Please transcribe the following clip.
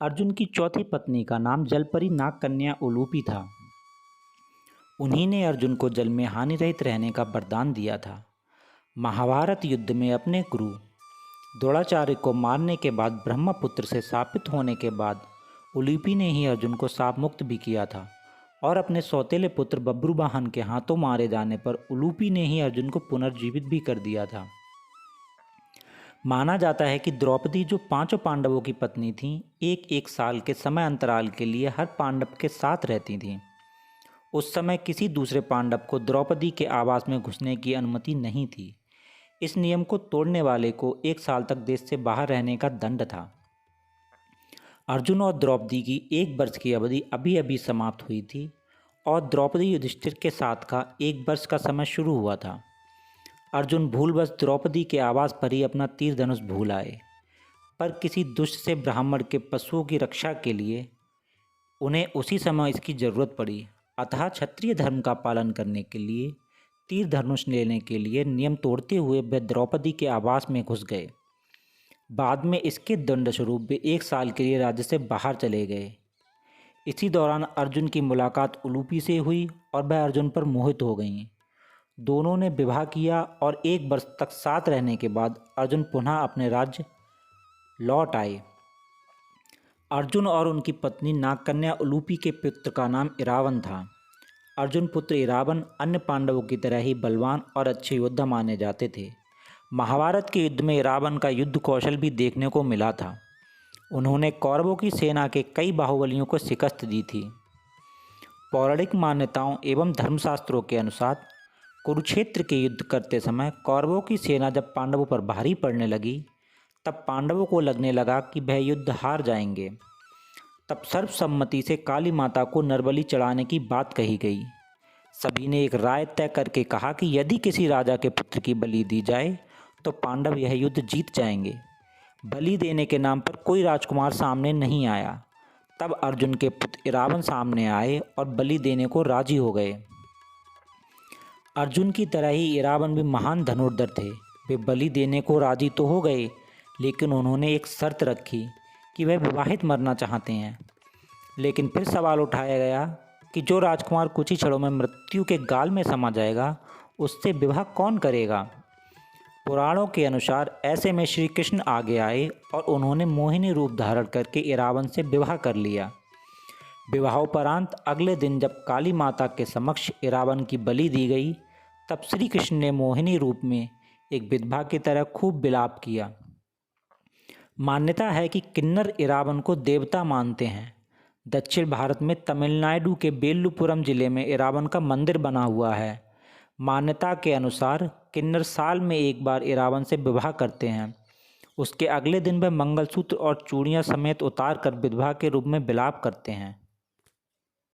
अर्जुन की चौथी पत्नी का नाम जलपरी नागकन्या उलूपी था। उन्हीं ने अर्जुन को जल में हानि रहित रहने का वरदान दिया था। महाभारत युद्ध में अपने गुरु द्रोणाचार्य को मारने के बाद ब्रह्मपुत्र से शापित होने के बाद उलूपी ने ही अर्जुन को शाप मुक्त भी किया था और अपने सौतेले पुत्र बब्रुवाहन के हाथों मारे जाने पर उलूपी ने ही अर्जुन को पुनर्जीवित भी कर दिया था। माना जाता है कि द्रौपदी जो पांचों पांडवों की पत्नी थीं, एक एक साल के समय अंतराल के लिए हर पांडव के साथ रहती थीं। उस समय किसी दूसरे पांडव को द्रौपदी के आवास में घुसने की अनुमति नहीं थी। इस नियम को तोड़ने वाले को 1 साल तक देश से बाहर रहने का दंड था। अर्जुन और द्रौपदी की 1 वर्ष की अवधि अभी अभी समाप्त हुई थी और द्रौपदी युधिष्ठिर के साथ का 1 वर्ष का समय शुरू हुआ था। अर्जुन भूलवश द्रौपदी के आवास पर ही अपना तीर धनुष भूल आए, पर किसी दुष्ट से ब्राह्मण के पशुओं की रक्षा के लिए उन्हें उसी समय इसकी जरूरत पड़ी। अतः क्षत्रिय धर्म का पालन करने के लिए तीर धनुष लेने के लिए नियम तोड़ते हुए वे द्रौपदी के आवास में घुस गए। बाद में इसके दंड स्वरूप वे 1 साल के लिए राज्य से बाहर चले गए। इसी दौरान अर्जुन की मुलाकात उलूपी से हुई और वह अर्जुन पर मोहित हो गईं। दोनों ने विवाह किया और 1 वर्ष तक साथ रहने के बाद अर्जुन पुनः अपने राज्य लौट आए। अर्जुन और उनकी पत्नी नागकन्या उलूपी के पुत्र का नाम इरावन था। अर्जुन पुत्र इरावन अन्य पांडवों की तरह ही बलवान और अच्छे योद्धा माने जाते थे। महाभारत के युद्ध में इरावन का युद्ध कौशल भी देखने को मिला था। उन्होंने कौरवों की सेना के कई बाहुबलियों को शिकस्त दी थी। पौराणिक मान्यताओं एवं धर्मशास्त्रों के अनुसार कुरुक्षेत्र के युद्ध करते समय कौरवों की सेना जब पांडवों पर भारी पड़ने लगी, तब पांडवों को लगने लगा कि वह युद्ध हार जाएंगे। तब सर्वसम्मति से काली माता को नरबलि चढ़ाने की बात कही गई। सभी ने एक राय तय करके कहा कि यदि किसी राजा के पुत्र की बलि दी जाए तो पांडव यह युद्ध जीत जाएंगे। बलि देने के नाम पर कोई राजकुमार सामने नहीं आया। तब अर्जुन के पुत्र इरावन सामने आए और बलि देने को राजी हो गए। अर्जुन की तरह ही इरावन भी महान धनुर्धर थे। वे बलि देने को राजी तो हो गए, लेकिन उन्होंने एक शर्त रखी कि वह विवाहित मरना चाहते हैं। लेकिन फिर सवाल उठाया गया कि जो राजकुमार कुछ ही क्षणों में मृत्यु के गाल में समा जाएगा, उससे विवाह कौन करेगा। पुराणों के अनुसार ऐसे में श्री कृष्ण आगे आए और उन्होंने मोहिनी रूप धारण करके इरावन से विवाह कर लिया। विवाहोपरांत अगले दिन जब काली माता के समक्ष इरावन की बलि दी गई, तब श्री कृष्ण ने मोहिनी रूप में एक विधवा की तरह खूब विलाप किया। मान्यता है कि किन्नर इरावन को देवता मानते हैं। दक्षिण भारत में तमिलनाडु के बेल्लुपुरम जिले में इरावन का मंदिर बना हुआ है। मान्यता के अनुसार किन्नर साल में 1 बार इरावन से विवाह करते हैं। उसके अगले दिन वह मंगलसूत्र और चूड़ियां समेत उतार कर विधवा के रूप में विलाप करते हैं।